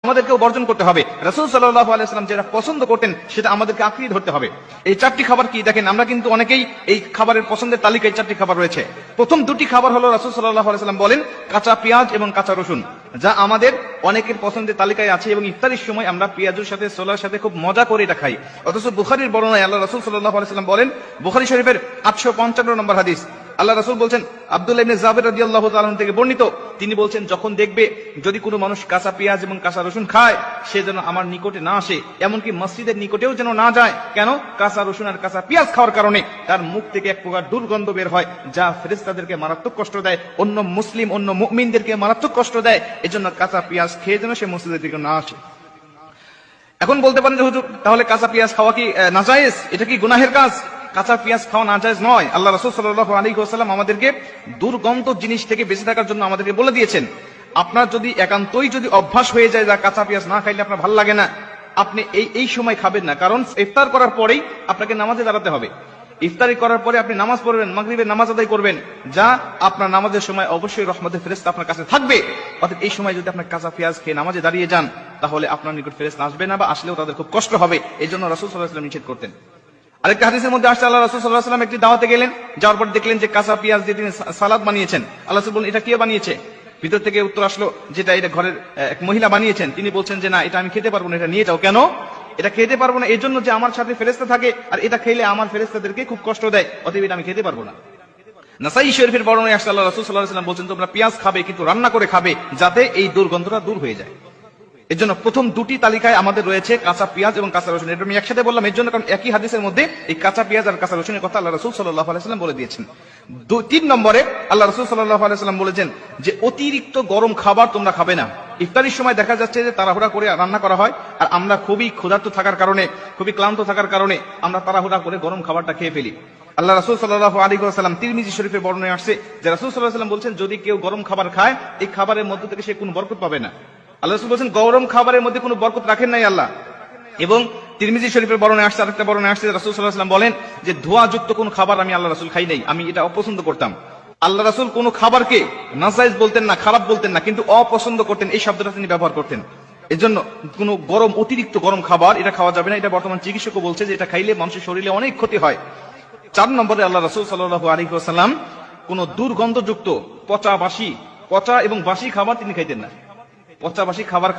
আমাদেরকেও বর্জন করতে হবে। রাসূল সাল্লাল্লাহু আলাইহি ওয়াসাল্লাম যেটা পছন্দ করতেন সেটা আমাদেরকে আঁকড়িয়ে ধরতে হবে। এই চারটি খাবার কি দেখেন, আমরা কিন্তু অনেকেই এই খাবারের পছন্দের তালিকায় চারটি খাবার রয়েছে। প্রথম দুটি খাবার হলো রাসূল সাল্লাল্লাহু আলাইহি ওয়াসাল্লাম বলেন কাঁচা পেঁয়াজ এবং কাঁচা রসুন, যা আমাদের অনেকের পছন্দের তালিকায় আছে এবং ইফতারির সময় আমরা পেঁয়াজের সাথে ছোলার সাথে খুব মজা করে এটা খাই। অথচ বুখারীর বর্ণনায় আল্লাহ রাসূল সাল্লাল্লাহু আলাইহি ওয়াসাল্লাম বলেন, বুখারী শরীফের 855 নম্বর হাদিস, আল্লাহ রাসূল বলছেন, আব্দুল্লাহ ইবনে জাবের রাদিয়াল্লাহু তাআলা আনহু থেকে বর্ণিত, তিনি বলছেন, যখন দেখবে যদি কোনো মানুষ কাঁচা পেঁয়াজ এবং কাঁচা রসুন খায়, সে যেন আমার নিকটে না আসে, এমনকি মসজিদের নিকটেও যেন না যায়। কেন? কাঁচা রসুন আর কাঁচা পেঁয়াজ খাওয়ার কারণে তার মুখ থেকে এক প্রকার দুর্গন্ধ বের হয়, যা ফেরেশতাদেরকে মারাত্মক কষ্ট দেয়, অন্য মুসলিম অন্য মুমিনদেরকে মারাত্মক কষ্ট দেয়। এজন্য কাঁচা পেঁয়াজ খেয়ে যেন সে মসজিদের দিকে না আসে। এখন বলতে পারেন যে হুজুর, তাহলে কাঁচা পেঁয়াজ খাওয়া কি নাজায়েজ? এটা কি গুনাহের কাজ? কাঁচা পেঁয়াজ খাওয়া নাজায়েজ নয়। আল্লাহ রাসূল সাল্লাল্লাহু আলাইহি ওয়াসাল্লাম আমাদেরকে দুর্গন্ধ জিনিস থেকে বেঁচে থাকার জন্য আমাদেরকে বলে দিয়েছেন। আপনার যদি একান্তই যদি অভ্যাস হয়ে যায় যা কাঁচা পেঁয়াজ না খাইলে আপনার ভালো লাগে না, আপনি এই সময় খাবেন না। কারণ ইফতার করার পরেই আপনাকে নামাজে দাঁড়াতে হবে। ইফতারি করার পরে আপনি নামাজ পড়বেন, মাগরিবের নামাজ আদায় করবেন, যা আপনার নামাজের সময় অবশ্যই রহমতের ফেরেশতা আপনার কাছে থাকবে। অর্থাৎ এই সময় যদি আপনি কাঁচা পেঁয়াজ খেয়ে নামাজে দাঁড়িয়ে যান, তাহলে আপনার নিকট ফেরেশতা আসবে না, বা আসলেও তাদের খুব কষ্ট হবে। এই জন্য রাসূল সাল্লাল্লাহু আলাইহি ওয়াসাল্লাম নিষেধ করতেন। আরেকটা হাদিসের মধ্যে আসছে, আল্লাহ রাসূল সাল্লাল্লাহু আলাইহি ওয়াসাল্লাম একটি দাওয়াতে গেলেন, যাওয়ার পর দেখলেন যে কাঁচা পেঁয়াজ দিয়ে তিনি সালাদ বানিয়েছেন। আল্লাহ রাসূল বললেন, এটা কে বানিয়েছে? ভিতর থেকে উত্তর আসলো, যেটা এটা ঘরের এক মহিলা বানিয়েছেন। তিনি বলছেন যে না, এটা আমি খেতে পারবো না, এটা নিয়ে যাও। কেন? এটা খেতে পারবো না এই জন্য যে আমার সাথে ফেরেশতা থাকে, আর এটা খেলে আমার ফেরেশতাদেরকে খুব কষ্ট দেয়, অতএব এটা আমি খেতে পারবো না। নাসাঈ শরীফের বর্ণনায় আসছে, আল্লাহ রাসূল সাল্লাল্লাহু আলাইহি ওয়াসাল্লাম বলছেন, তোমরা পেঁয়াজ খাবে কিন্তু রান্না করে খাবে, যাতে এই দুর্গন্ধটা দূর হয়ে যায়। এর জন্য প্রথম দুটি তালিকায় আমাদের রয়েছে কাঁচা পেঁয়াজ এবং কাঁচা রসুন। এটা আমি একসাথে বললাম এর জন্য, কারণ একই হাদিসের মধ্যে এই কাঁচা পেঁয়াজ আর কাঁচা রসুনের কথা আল্লাহ রাসূল সাল্লাল্লাহু আলাইহি ওয়াসাল্লাম বলে দিয়েছেন। 3 নম্বরে আল্লাহ রাসূল সাল্লাল্লাহু আলাইহি ওয়াসাল্লাম বলেছেন যে অতিরিক্ত গরম খাবার তোমরা খাবে না। ইফতারির সময় দেখা যাচ্ছে যে তাড়াহুড়া করে রান্না করা হয়, আর আমরা খুবই ক্ষুধার্ত থাকার কারণে, খুবই ক্লান্ত থাকার কারণে আমরা তাড়াহুড়া করে গরম খাবারটা খেয়ে ফেলি। আল্লাহ রাসূল সাল্লাল্লাহু আলাইহি ওয়াসাল্লাম তিরমিজি শরীফের বর্ণনায় আসছে যে রাসূল সাল্লাল্লাহু আলাইহি ওয়াসাল্লাম বলছেন, যদি কেউ গরম খাবার খায়, এই খাবারের মধ্য থেকে সে কোনো বরকত পাবে না। আল্লাহ রাসূল বলেন, গরম খাবারের মধ্যে কোনো বরকত রাখেন নাই আল্লাহ। এবং তিরমিজি শরীফের বর্ণনায় আসছে, আরেকটা বর্ণনায় আসছে, রাসূল সাল্লাল্লাহু আলাইহি ওয়াসাল্লাম বলেন যে ধোঁয়াযুক্ত কোন খাবার আমি আল্লাহ রাসূল খাই নাই, আমি এটা অপছন্দ করতাম। আল্লাহ রাসূল কোন খাবারকে নাজায়েজ বলতেন না, খারাপ বলতেন না, কিন্তু অপছন্দ করতেন, এই শব্দটা তিনি ব্যবহার করতেন। এজন্য কোন গরম, অতিরিক্ত গরম খাবার এটা খাওয়া যাবে না। এটা বর্তমান চিকিৎসকও বলছে যে এটা খাইলে মানুষের শরীরে অনেক ক্ষতি হয়। 4 নম্বরে আল্লাহ রাসূল সাল্লাল্লাহু আলাইহি ওয়াসাল্লাম কোন দুর্গন্ধযুক্ত পচা এবং বাসি খাবার তিনি খাইতেন না। পচা বাসি খাবার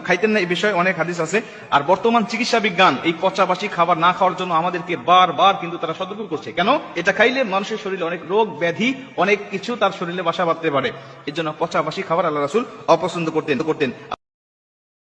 খাইতেন না, এই বিষয়ে অনেক হাদিস আছে। আর বর্তমান চিকিৎসা বিজ্ঞান এই পচা বাসি খাবার না খাওয়ার জন্য আমাদেরকে বারবার কিন্তু তারা সতর্ক করছে। কেন? এটা খাইলে মানুষের শরীরে অনেক রোগ ব্যাধি, অনেক কিছু তার শরীরে বাসা বাঁধতে পারে। এর জন্য পচা বাসি খাবার আল্লাহ রাসূল অপছন্দ করতেন।